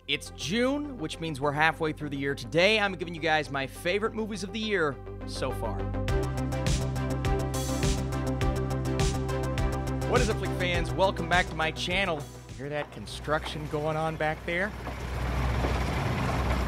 It's June, which means we're halfway through the year. Today, I'm giving you guys my favorite movies of the year so far. What is up, Flick fans? Welcome back to my channel. You hear that construction going on back there?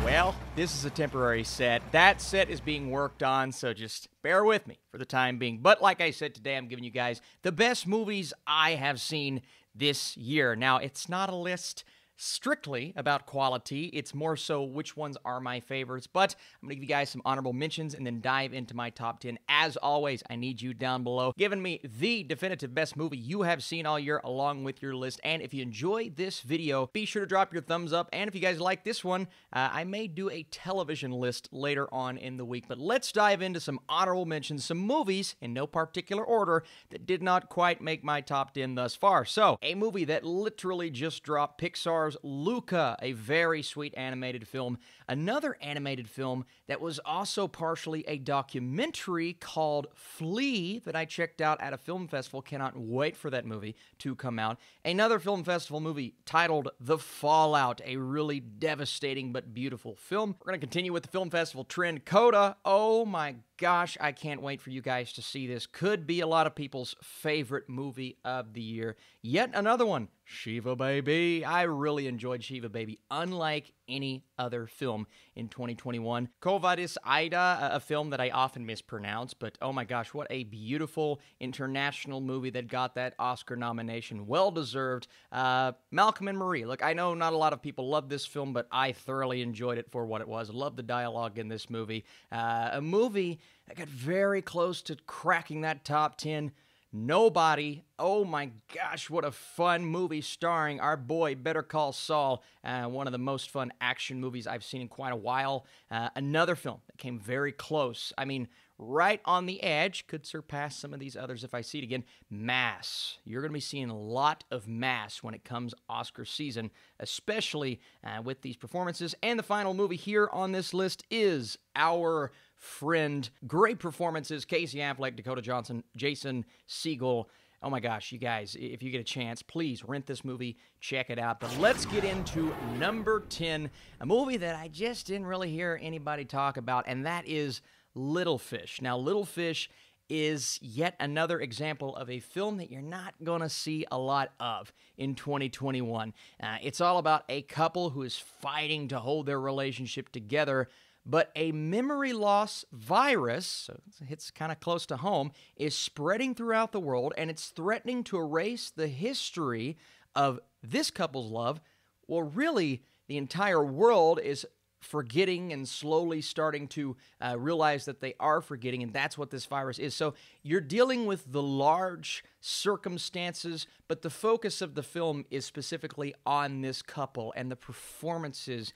Well, this is a temporary set. That set is being worked on, so just bear with me for the time being. But like I said, today I'm giving you guys the best movies I have seen this year. Now, it's not a list strictly about quality. It's more so which ones are my favorites. But I'm going to give you guys some honorable mentions and then dive into my top 10. As always, I need you down below giving me the definitive best movie you have seen all year along with your list. And if you enjoy this video, be sure to drop your thumbs up. And if you guys like this one, I may do a television list later on in the week. But let's dive into some honorable mentions, some movies in no particular order that did not quite make my top 10 thus far. So, a movie that literally just dropped, Pixar's Luca, a very sweet animated film. Another animated film that was also partially a documentary called Flea that I checked out at a film festival. Cannot wait for that movie to come out. Another film festival movie titled The Fallout, a really devastating but beautiful film. We're going to continue with the film festival trend. Coda, oh my gosh, I can't wait for you guys to see this. Could be a lot of people's favorite movie of the year. Yet another one, Shiva Baby. I really enjoyed Shiva Baby, unlike any other film in 2021. Quo Vadis Aida, a film that I often mispronounce, but oh my gosh, what a beautiful international movie that got that Oscar nomination. Well deserved. Malcolm and Marie. Look, I know not a lot of people love this film, but I thoroughly enjoyed it for what it was. Love the dialogue in this movie. A movie that got very close to cracking that top 10. Nobody. Oh my gosh, what a fun movie starring our boy Better Call Saul. One of the most fun action movies I've seen in quite a while. Another film that came very close. I mean, right on the edge. Could surpass some of these others if I see it again. Mass. You're going to be seeing a lot of Mass when it comes Oscar season, especially with these performances. And the final movie here on this list is Our Friend. Great performances. Casey Affleck, Dakota Johnson, Jason Segel. Oh my gosh, you guys, if you get a chance, please rent this movie, check it out. But let's get into number 10, a movie that I just didn't really hear anybody talk about, and that is Little Fish. Now, Little Fish is yet another example of a film that you're not going to see a lot of in 2021. It's all about a couple who is fighting to hold their relationship together, but a memory loss virus, so it hits kind of close to home, is spreading throughout the world, and it's threatening to erase the history of this couple's love. Well, really, the entire world is forgetting and slowly starting to realize that they are forgetting, and that's what this virus is. So you're dealing with the large circumstances, but the focus of the film is specifically on this couple and the performances,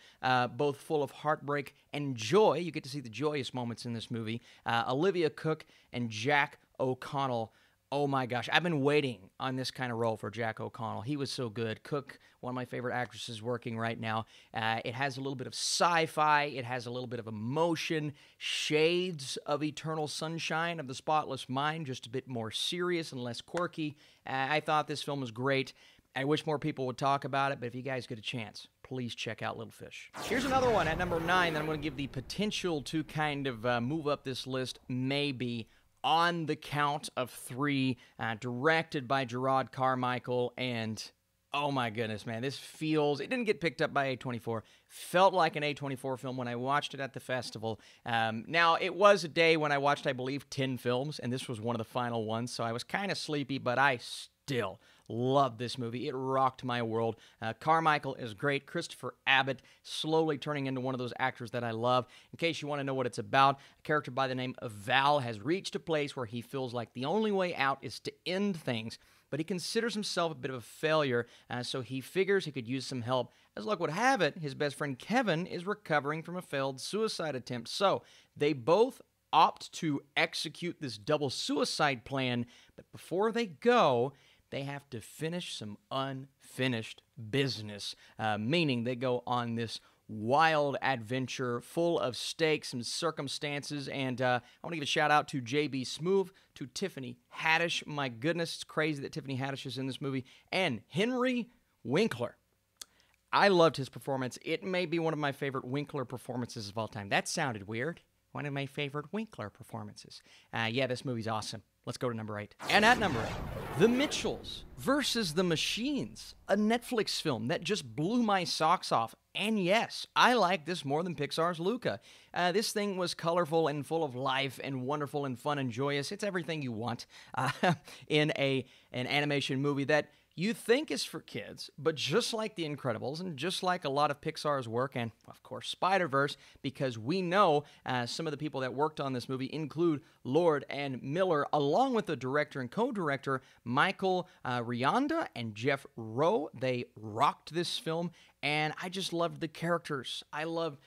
both full of heartbreak and joy. You get to see the joyous moments in this movie. Olivia Cooke and Jack O'Connell. Oh my gosh, I've been waiting on this kind of role for Jack O'Connell. He was so good. Cook, one of my favorite actresses working right now. It has a little bit of sci-fi. It has a little bit of emotion, shades of Eternal Sunshine of the Spotless Mind, just a bit more serious and less quirky. I thought this film was great. I wish more people would talk about it, but if you guys get a chance, please check out Little Fish. Here's another one at number 9 that I'm going to give the potential to kind of move up this list, maybe. On the Count of Three, directed by Gerard Carmichael, and oh my goodness, man, this feels, it didn't get picked up by A24, felt like an A24 film when I watched it at the festival. Now, it was a day when I watched, I believe, 10 films, and this was one of the final ones, so I was kind of sleepy, but I still love this movie. It rocked my world. Carmichael is great. Christopher Abbott slowly turning into one of those actors that I love. In case you want to know what it's about, a character by the name of Val has reached a place where he feels like the only way out is to end things, but he considers himself a bit of a failure, so he figures he could use some help. As luck would have it, his best friend Kevin is recovering from a failed suicide attempt, so they both opt to execute this double suicide plan, but before they go, they have to finish some unfinished business, meaning they go on this wild adventure full of stakes and circumstances. And I want to give a shout out to J.B. Smoove, to Tiffany Haddish. My goodness, it's crazy that Tiffany Haddish is in this movie. And Henry Winkler. I loved his performance. It may be one of my favorite Winkler performances of all time. That sounded weird. One of my favorite Winkler performances. Yeah, this movie's awesome. Let's go to number 8. And at number 8, The Mitchells versus the Machines, a Netflix film that just blew my socks off. And yes, I like this more than Pixar's Luca. This thing was colorful and full of life and wonderful and fun and joyous. It's everything you want in an animation movie that you think is for kids, but just like The Incredibles and just like a lot of Pixar's work and, of course, Spider-Verse, because we know some of the people that worked on this movie include Lord and Miller, along with the director and co-director Michael Rianda and Jeff Rowe. They rocked this film, and I just loved the characters. I loved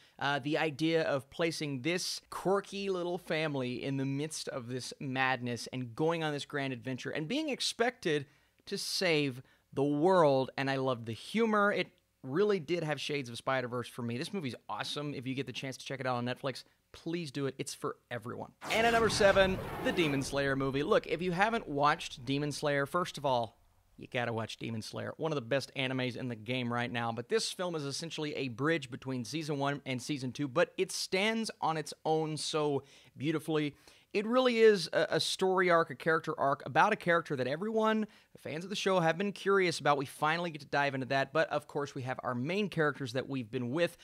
the idea of placing this quirky little family in the midst of this madness and going on this grand adventure and being expected to save the world, and I loved the humor. It really did have shades of Spider-Verse for me. This movie's awesome. If you get the chance to check it out on Netflix, please do it. It's for everyone. And at number 7, the Demon Slayer movie. Look, if you haven't watched Demon Slayer, first of all, you gotta watch Demon Slayer. One of the best animes in the game right now, but this film is essentially a bridge between Season 1 and Season 2, but it stands on its own so beautifully. It really is a story arc, a character arc, about a character that everyone, fans of the show, have been curious about. We finally get to dive into that, but of course we have our main characters that we've been with.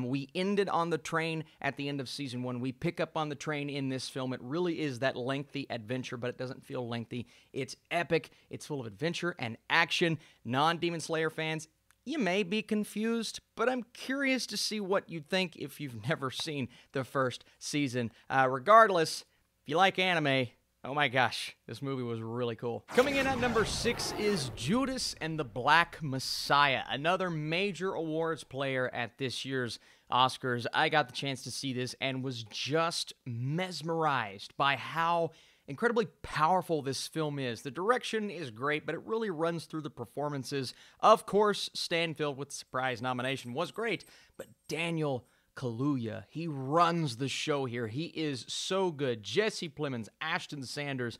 We ended on the train at the end of Season 1. We pick up on the train in this film. It really is that lengthy adventure, but it doesn't feel lengthy. It's epic. It's full of adventure and action. Non-Demon Slayer fans, you may be confused, but I'm curious to see what you think if you've never seen the first season. Regardless, if you like anime, oh my gosh, this movie was really cool. Coming in at number 6 is Judas and the Black Messiah, another major awards player at this year's Oscars. I got the chance to see this and was just mesmerized by how incredibly powerful this film is. The direction is great, but it really runs through the performances. Of course, Stanfield with the surprise nomination was great, but Daniel Kaluuya, he runs the show here. He is so good. Jesse Plemons, Ashton Sanders,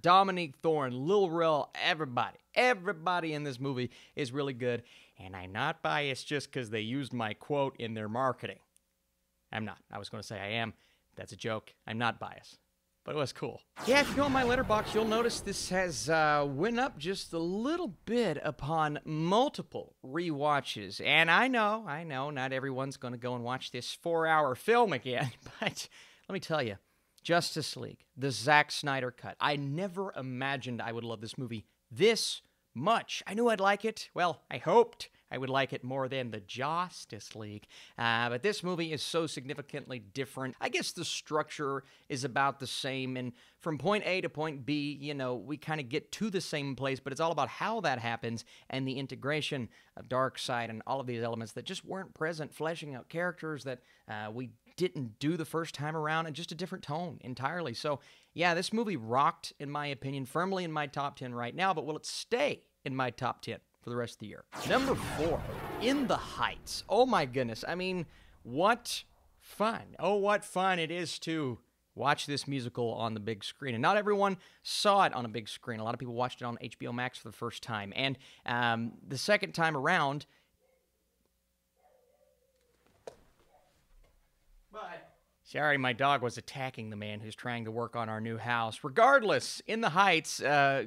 Dominique Thorne, Lil Rel, everybody in this movie is really good. And I'm not biased just because they used my quote in their marketing. I'm not. I was going to say I am. That's a joke. I'm not biased. But it was cool. Yeah, if you go on my letterbox, you'll notice this has went up just a little bit upon multiple rewatches. And I know, not everyone's going to go and watch this 4-hour film again. But let me tell you, Justice League, the Zack Snyder cut. I never imagined I would love this movie this much. I knew I'd like it. Well, I hoped I would like it more than the Justice League. But this movie is so significantly different. I guess the structure is about the same, and from point A to point B, you know, we kind of get to the same place, but it's all about how that happens and the integration of Darkseid and all of these elements that just weren't present, fleshing out characters that we didn't do the first time around, and just a different tone entirely. So, yeah, this movie rocked, in my opinion, firmly in my top 10 right now, but will it stay in my top 10 for the rest of the year? Number 4, In the Heights. Oh my goodness. I mean, what fun. Oh, what fun it is to watch this musical on the big screen. And not everyone saw it on a big screen. A lot of people watched it on HBO Max for the first time. And the second time around, sorry, my dog was attacking the man who's trying to work on our new house. Regardless, In the Heights,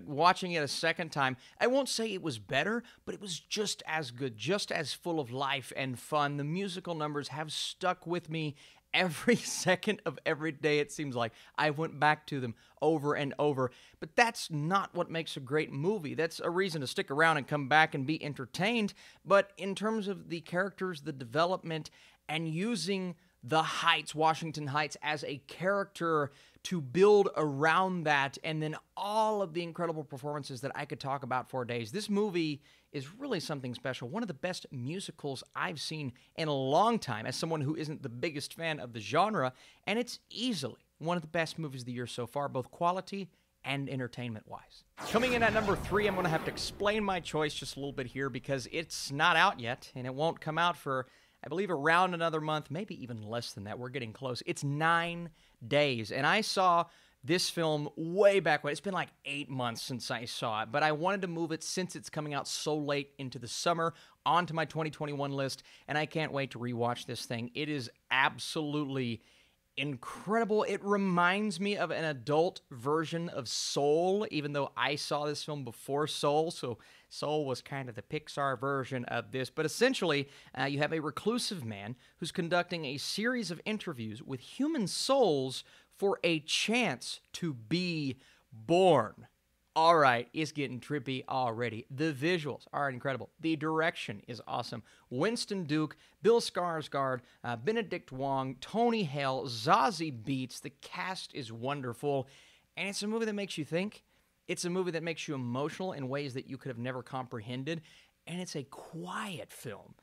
watching it a second time, I won't say it was better, but it was just as good, just as full of life and fun. The musical numbers have stuck with me every second of every day, it seems like. I went back to them over and over. But that's not what makes a great movie. That's a reason to stick around and come back and be entertained. But in terms of the characters, the development, and using the Heights, Washington Heights, as a character to build around that, and then all of the incredible performances that I could talk about for days. This movie is really something special. One of the best musicals I've seen in a long time, as someone who isn't the biggest fan of the genre, and it's easily one of the best movies of the year so far, both quality and entertainment-wise. Coming in at number 3, I'm going to have to explain my choice just a little bit here because it's not out yet, and it won't come out for, I believe, around another month, maybe even less than that. We're getting close. It's 9 days. And I saw this film way back when. It's been like 8 months since I saw it, but I wanted to move it since it's coming out so late into the summer onto my 2021 list, and I can't wait to rewatch this thing. It is absolutely incredible. It reminds me of an adult version of Soul, even though I saw this film before Soul, so Soul was kind of the Pixar version of this. But essentially, you have a reclusive man who's conducting a series of interviews with human souls for a chance to be born. All right, it's getting trippy already. The visuals are incredible. The direction is awesome. Winston Duke, Bill Skarsgård, Benedict Wong, Tony Hale, Zazie Beetz. The cast is wonderful, and it's a movie that makes you think. It's a movie that makes you emotional in ways that you could have never comprehended, and it's a quiet film.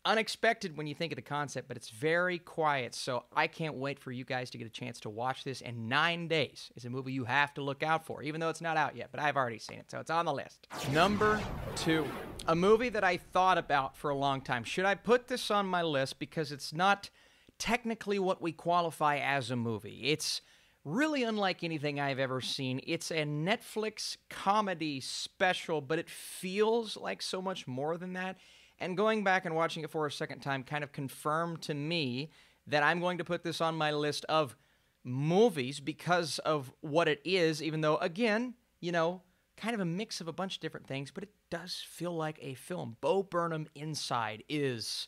Unexpected when you think of the concept, but it's very quiet, so I can't wait for you guys to get a chance to watch this in 9 days. It's a movie you have to look out for, even though it's not out yet, but I've already seen it, so it's on the list. Number 2, a movie that I thought about for a long time. Should I put this on my list because it's not technically what we qualify as a movie? It's really unlike anything I've ever seen. It's a Netflix comedy special, but it feels like so much more than that. And going back and watching it for a second time kind of confirmed to me that I'm going to put this on my list of movies because of what it is, even though, again, you know, kind of a mix of a bunch of different things, but it does feel like a film. Bo Burnham Inside is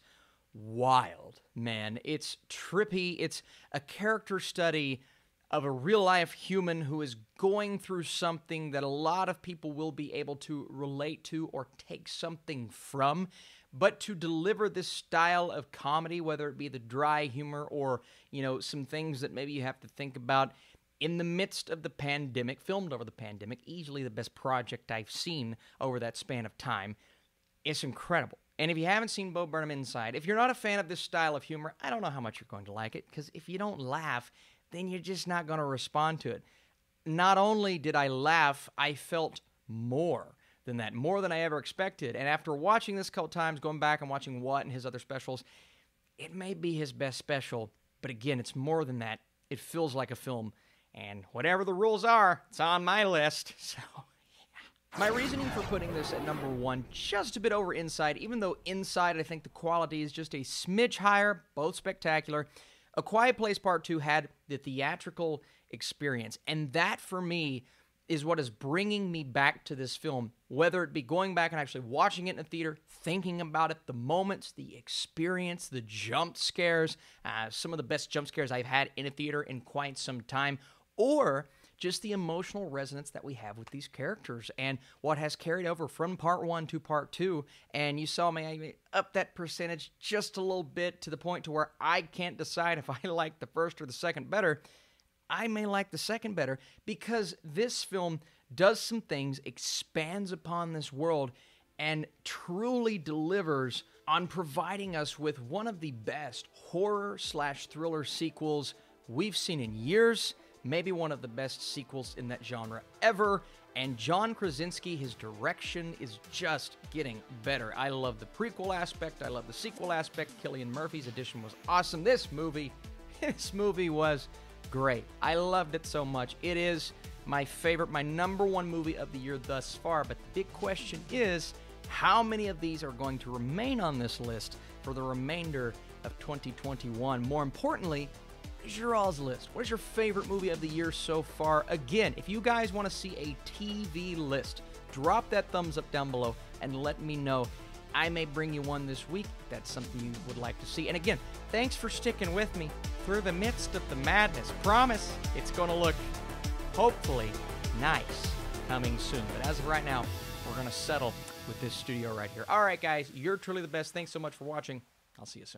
wild, man. It's trippy. It's a character study of a real-life human who is going through something that a lot of people will be able to relate to or take something from. But to deliver this style of comedy, whether it be the dry humor or, you know, some things that maybe you have to think about in the midst of the pandemic, filmed over the pandemic, easily the best project I've seen over that span of time, it's incredible. And if you haven't seen Bo Burnham Inside, if you're not a fan of this style of humor, I don't know how much you're going to like it, because if you don't laugh, then you're just not going to respond to it. Not only did I laugh, I felt more than that, more than I ever expected. And after watching this a couple times, going back and watching What and his other specials, it may be his best special, but again, it's more than that. It feels like a film, and whatever the rules are, it's on my list. So, yeah. My reasoning for putting this at number 1, just a bit over Inside, even though Inside, I think the quality is just a smidge higher, both spectacular. A Quiet Place Part 2 had the theatrical experience, and that, for me, is what is bringing me back to this film, whether it be going back and actually watching it in a theater, thinking about it, the moments, the experience, the jump scares, some of the best jump scares I've had in a theater in quite some time, or just the emotional resonance that we have with these characters and what has carried over from Part 1 to Part 2. And you saw me up that percentage just a little bit to the point to where I can't decide if I like the first or the second better. I may like the second better because this film does some things, expands upon this world, and truly delivers on providing us with one of the best horror/thriller sequels we've seen in years, maybe one of the best sequels in that genre ever. And John Krasinski, his direction is just getting better. I love the prequel aspect. I love the sequel aspect. Cillian Murphy's addition was awesome. This movie was great. I loved it so much. It is my favorite, my number 1 movie of the year thus far. But the big question is, how many of these are going to remain on this list for the remainder of 2021? More importantly, what is your all's list? What is your favorite movie of the year so far? Again, if you guys want to see a TV list, drop that thumbs up down below and let me know. I may bring you one this week. That's something you would like to see. And again, thanks for sticking with me through the midst of the madness. Promise it's going to look, hopefully, nice coming soon. But as of right now, we're going to settle with this studio right here. All right, guys, you're truly the best. Thanks so much for watching. I'll see you soon.